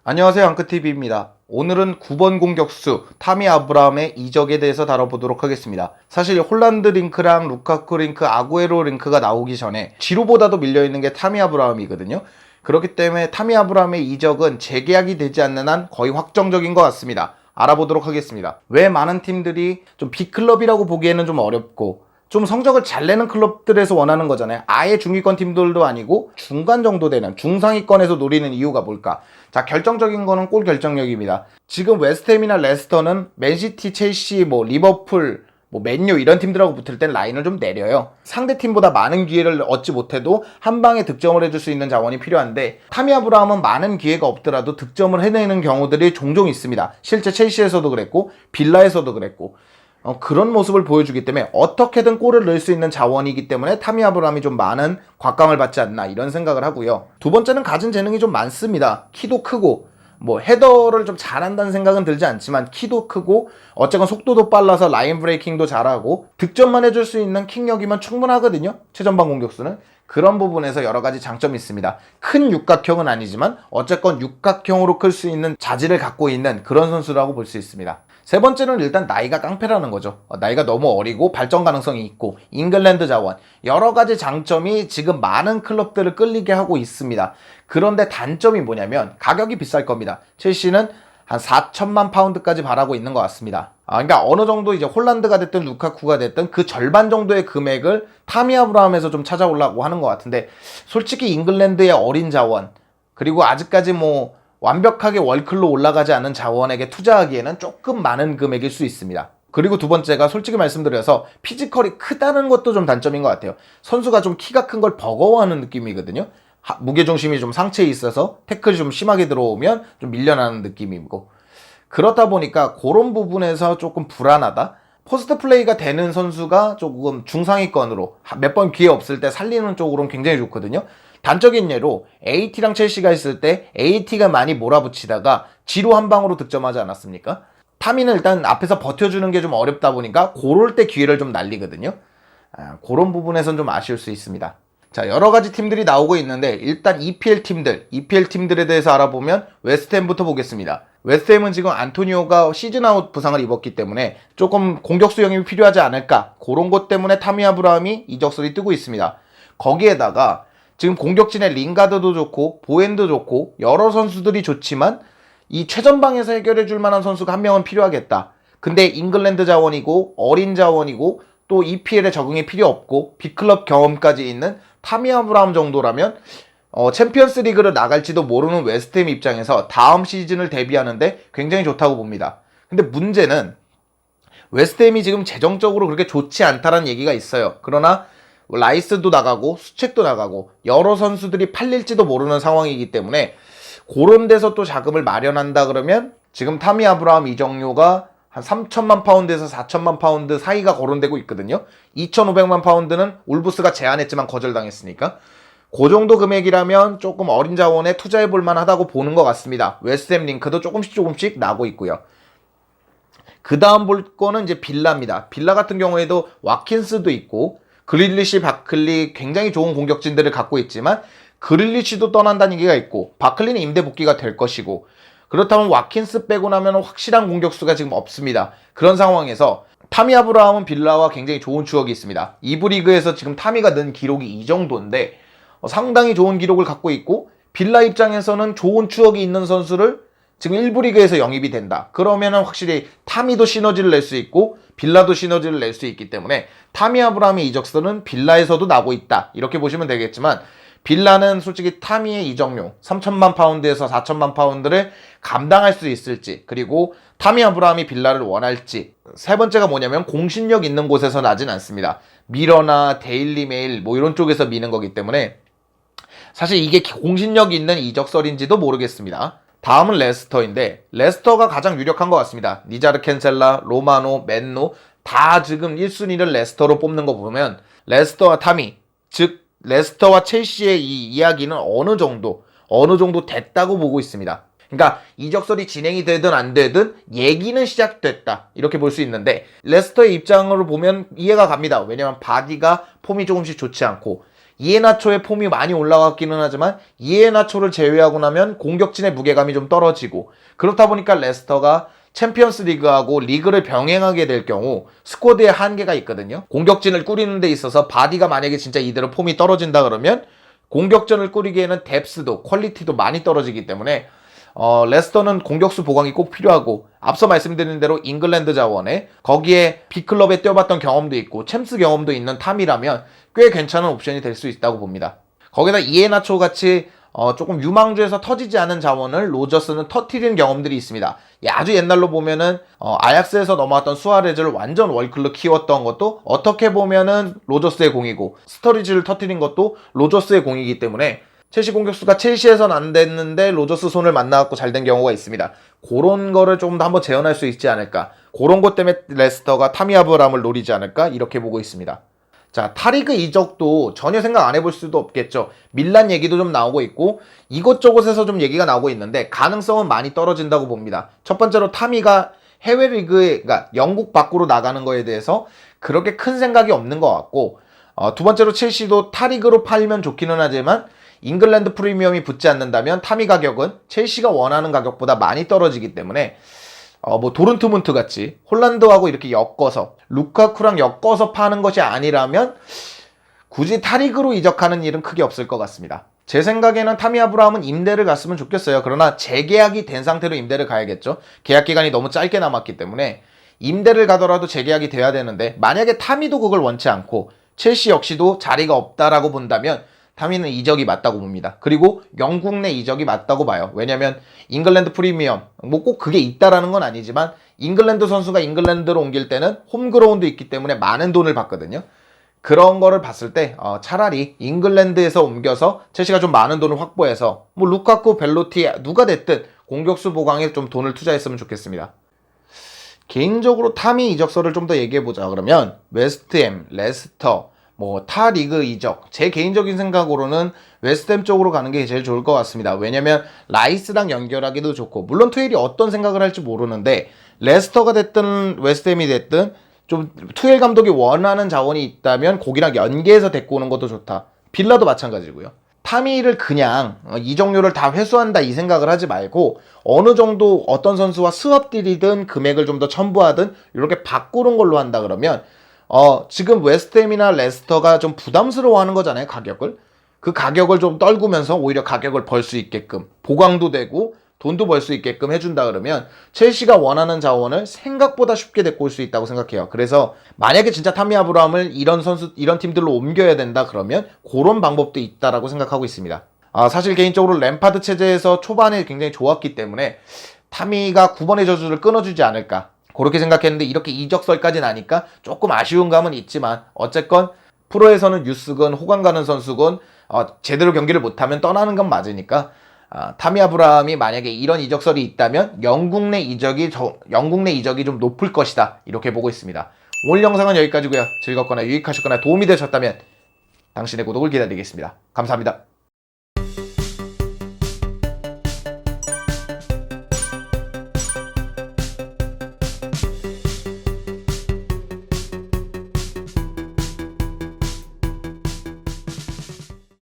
안녕하세요, 앙크TV입니다. 오늘은 9번 공격수 타미 아브라함의 이적에 대해서 다뤄보도록 하겠습니다. 사실 홀란드 링크랑 루카쿠 링크, 아구에로 링크가 나오기 전에 지루보다도 밀려있는 게 타미 아브라함이거든요. 그렇기 때문에 타미 아브라함의 이적은 재계약이 되지 않는 한 거의 확정적인 것 같습니다. 알아보도록 하겠습니다. 왜 많은 팀들이 좀 B클럽이라고 보기에는 좀 어렵고 좀 성적을 잘 내는 클럽들에서 원하는 거잖아요. 아예 중위권 팀들도 아니고 중간 정도 되는 중상위권에서 노리는 이유가 뭘까? 자, 결정적인 거는 골 결정력입니다. 지금 웨스트햄이나 레스터는 맨시티, 첼시, 리버풀, 맨유 이런 팀들하고 붙을 땐 라인을 좀 내려요. 상대 팀보다 많은 기회를 얻지 못해도 한 방에 득점을 해줄 수 있는 자원이 필요한데 타미 아브라함은 많은 기회가 없더라도 득점을 해내는 경우들이 종종 있습니다. 실제 첼시에서도 그랬고 빌라에서도 그랬고 그런 모습을 보여주기 때문에 어떻게든 골을 넣을 수 있는 자원이기 때문에 타미 아브라함이 좀 많은 곽감을 받지 않나 이런 생각을 하고요. 두 번째는 가진 재능이 좀 많습니다. 키도 크고 헤더를 좀 잘한다는 생각은 들지 않지만 키도 크고 어쨌건 속도도 빨라서 라인 브레이킹도 잘하고 득점만 해줄 수 있는 킥력이면 충분하거든요. 최전방 공격수는. 그런 부분에서 여러 가지 장점이 있습니다. 큰 육각형은 아니지만 어쨌건 육각형으로 클 수 있는 자질을 갖고 있는 그런 선수라고 볼 수 있습니다. 세 번째는 일단 나이가 깡패라는 거죠. 나이가 너무 어리고 발전 가능성이 있고 잉글랜드 자원 여러 가지 장점이 지금 많은 클럽들을 끌리게 하고 있습니다. 그런데 단점이 뭐냐면 가격이 비쌀 겁니다. 첼시는 한 4천만 파운드까지 바라고 있는 것 같습니다. 그러니까 어느 정도 이제 홀란드가 됐든 루카쿠가 됐든 그 절반 정도의 금액을 타미 아브라함에서 좀 찾아오려고 하는 것 같은데 솔직히 잉글랜드의 어린 자원 그리고 아직까지 완벽하게 월클로 올라가지 않은 자원에게 투자하기에는 조금 많은 금액일 수 있습니다. 그리고 두 번째가 솔직히 말씀드려서 피지컬이 크다는 것도 좀 단점인 것 같아요. 선수가 좀 키가 큰 걸 버거워하는 느낌이거든요. 무게중심이 좀 상체에 있어서 태클이 좀 심하게 들어오면 좀 밀려나는 느낌이고 그렇다 보니까 그런 부분에서 조금 불안하다. 포스트 플레이가 되는 선수가 조금 중상위권으로 몇 번 기회 없을 때 살리는 쪽으로는 굉장히 좋거든요. 단적인 예로 AT랑 첼시가 있을 때 AT가 많이 몰아붙이다가 지루 한 방으로 득점하지 않았습니까? 타미는 일단 앞에서 버텨주는 게 좀 어렵다 보니까 그럴 때 기회를 좀 날리거든요. 그런 부분에선 좀 아쉬울 수 있습니다. 자, 여러 가지 팀들이 나오고 있는데 일단 EPL 팀들에 대해서 알아보면 웨스트햄부터 보겠습니다. 웨스트햄은 지금 안토니오가 시즌아웃 부상을 입었기 때문에 조금 공격수 영입이 필요하지 않을까 그런 것 때문에 타미 아브라함이 이적설이 뜨고 있습니다. 거기에다가 지금 공격진에 링가드도 좋고 보엔도 좋고 여러 선수들이 좋지만 이 최전방에서 해결해줄 만한 선수가 한 명은 필요하겠다. 근데 잉글랜드 자원이고 어린 자원이고 또 EPL에 적응이 필요 없고 B클럽 경험까지 있는 타미 아브라함 정도라면 챔피언스 리그를 나갈지도 모르는 웨스트햄 입장에서 다음 시즌을 대비하는데 굉장히 좋다고 봅니다. 근데 문제는 웨스트햄이 지금 재정적으로 그렇게 좋지 않다는 얘기가 있어요. 그러나 라이스도 나가고 수책도 나가고 여러 선수들이 팔릴지도 모르는 상황이기 때문에 그런 데서 또 자금을 마련한다 그러면 지금 타미 아브라함 이적료가 한 3천만 파운드에서 4천만 파운드 사이가 거론되고 있거든요. 2,500만 파운드는 울브스가 제안했지만 거절당했으니까 그 정도 금액이라면 조금 어린 자원에 투자해볼 만하다고 보는 것 같습니다. 웨스트햄 링크도 조금씩 나고 있고요. 그 다음 볼 거는 이제 빌라입니다. 빌라 같은 경우에도 와킨스도 있고 그릴리시, 바클리 굉장히 좋은 공격진들을 갖고 있지만 그릴리시도 떠난다는 얘기가 있고 바클리는 임대 복귀가 될 것이고 그렇다면 와킨스 빼고 나면 확실한 공격수가 지금 없습니다. 그런 상황에서 타미 아브라함은 빌라와 굉장히 좋은 추억이 있습니다. 2부 리그에서 지금 타미가 낸 기록이 이 정도인데 상당히 좋은 기록을 갖고 있고 빌라 입장에서는 좋은 추억이 있는 선수를 지금 1부 리그에서 영입이 된다. 그러면은 확실히 타미도 시너지를 낼 수 있고 빌라도 시너지를 낼 수 있기 때문에 타미 아브라함의 이적설은 빌라에서도 나고 있다. 이렇게 보시면 되겠지만 빌라는 솔직히 타미의 이적료 3천만 파운드에서 4천만 파운드를 감당할 수 있을지 그리고 타미 아브라함이 빌라를 원할지 세 번째가 뭐냐면 공신력 있는 곳에서 나진 않습니다. 미러나 데일리 메일 이런 쪽에서 미는 거기 때문에 사실 이게 공신력 있는 이적설인지도 모르겠습니다. 다음은 레스터인데 레스터가 가장 유력한 것 같습니다. 니자르 캔셀라, 로마노, 맨노 다 지금 1순위를 레스터로 뽑는 거 보면 레스터와 타미 즉 레스터와 첼시의 이 이야기는 어느 정도 됐다고 보고 있습니다. 그러니까 이적설이 진행이 되든 안 되든 얘기는 시작됐다 이렇게 볼 수 있는데 레스터의 입장으로 보면 이해가 갑니다. 왜냐면 바디가 폼이 조금씩 좋지 않고 이에나초의 폼이 많이 올라갔기는 하지만 이에나초를 제외하고 나면 공격진의 무게감이 좀 떨어지고, 그렇다 보니까 레스터가 챔피언스 리그하고 리그를 병행하게 될 경우 스쿼드에 한계가 있거든요. 공격진을 꾸리는 데 있어서 바디가 만약에 진짜 이대로 폼이 떨어진다 그러면 공격전을 꾸리기에는 뎁스도 퀄리티도 많이 떨어지기 때문에 레스터는 공격수 보강이 꼭 필요하고, 앞서 말씀드린 대로 잉글랜드 자원에 거기에 B클럽에 뛰어봤던 경험도 있고 챔스 경험도 있는 탐이라면 꽤 괜찮은 옵션이 될 수 있다고 봅니다. 거기다 이에나초 같이 조금 유망주에서 터지지 않은 자원을 로저스는 터트린 경험들이 있습니다. 아주 옛날로 보면은 아약스에서 넘어왔던 수아레즈를 완전 월클로 키웠던 것도 어떻게 보면은 로저스의 공이고, 스터리지를 터트린 것도 로저스의 공이기 때문에 첼시 공격수가 첼시에선 안 됐는데 로저스 손을 만나갖고 잘 된 경우가 있습니다. 그런 거를 조금 더 한번 재현할 수 있지 않을까, 그런 것 때문에 레스터가 타미 아브람을 노리지 않을까 이렇게 보고 있습니다. 자, 타리그 이적도 전혀 생각 안 해볼 수도 없겠죠. 밀란 얘기도 좀 나오고 있고 이곳저곳에서 좀 얘기가 나오고 있는데 가능성은 많이 떨어진다고 봅니다. 첫 번째로 타미가 해외 리그에, 그러니까 영국 밖으로 나가는 거에 대해서 그렇게 큰 생각이 없는 것 같고, 두 번째로 첼시도 타리그로 팔면 좋기는 하지만 잉글랜드 프리미엄이 붙지 않는다면 타미 가격은 첼시가 원하는 가격보다 많이 떨어지기 때문에 도른트문트 같이 홀란드하고 이렇게 엮어서 루카쿠랑 엮어서 파는 것이 아니라면 굳이 타리그로 이적하는 일은 크게 없을 것 같습니다. 제 생각에는 타미 아브라함은 임대를 갔으면 좋겠어요. 그러나 재계약이 된 상태로 임대를 가야겠죠. 계약 기간이 너무 짧게 남았기 때문에 임대를 가더라도 재계약이 돼야 되는데, 만약에 타미도 그걸 원치 않고 첼시 역시도 자리가 없다라고 본다면 타미는 이적이 맞다고 봅니다. 그리고 영국 내 이적이 맞다고 봐요. 왜냐면 잉글랜드 프리미엄, 뭐 꼭 그게 있다라는 건 아니지만 잉글랜드 선수가 잉글랜드로 옮길 때는 홈그라운드 있기 때문에 많은 돈을 받거든요. 그런 거를 봤을 때 차라리 잉글랜드에서 옮겨서 첼시가 좀 많은 돈을 확보해서 뭐 루카쿠, 벨로티 누가 됐든 공격수 보강에 좀 돈을 투자했으면 좋겠습니다. 개인적으로 타미 이적설을 좀 더 얘기해보자 그러면 웨스트햄, 레스터, 뭐 타 리그 이적, 제 개인적인 생각으로는 웨스트햄 쪽으로 가는 게 제일 좋을 것 같습니다. 왜냐면 라이스랑 연결하기도 좋고, 물론 투엘이 어떤 생각을 할지 모르는데 레스터가 됐든 웨스트햄이 됐든 좀 투엘 감독이 원하는 자원이 있다면 거기랑 연계해서 데리고 오는 것도 좋다. 빌라도 마찬가지고요. 타미를 그냥 이적료를 다 회수한다 이 생각을 하지 말고 어느 정도 어떤 선수와 스왑딜이든 금액을 좀 더 첨부하든 이렇게 바꾸는 걸로 한다 그러면 지금 웨스트햄이나 레스터가 좀 부담스러워하는 거잖아요, 가격을. 그 가격을 좀 떨구면서 오히려 가격을 벌 수 있게끔 보강도 되고 돈도 벌 수 있게끔 해준다 그러면 첼시가 원하는 자원을 생각보다 쉽게 데리고 올 수 있다고 생각해요. 그래서 만약에 진짜 타미 아브라함을 이런 팀들로 옮겨야 된다 그러면 그런 방법도 있다라고 생각하고 있습니다. 사실 개인적으로 램파드 체제에서 초반에 굉장히 좋았기 때문에 타미가 9번의 저주를 끊어주지 않을까 그렇게 생각했는데, 이렇게 이적설까지 나니까 조금 아쉬운 감은 있지만 어쨌건 프로에서는 유스건 호감 가는 선수건 제대로 경기를 못하면 떠나는 건 맞으니까 타미 아브라함이 만약에 이런 이적설이 있다면 영국 내 이적이 좀 높을 것이다 이렇게 보고 있습니다. 오늘 영상은 여기까지고요. 즐겁거나 유익하셨거나 도움이 되셨다면 당신의 구독을 기다리겠습니다. 감사합니다.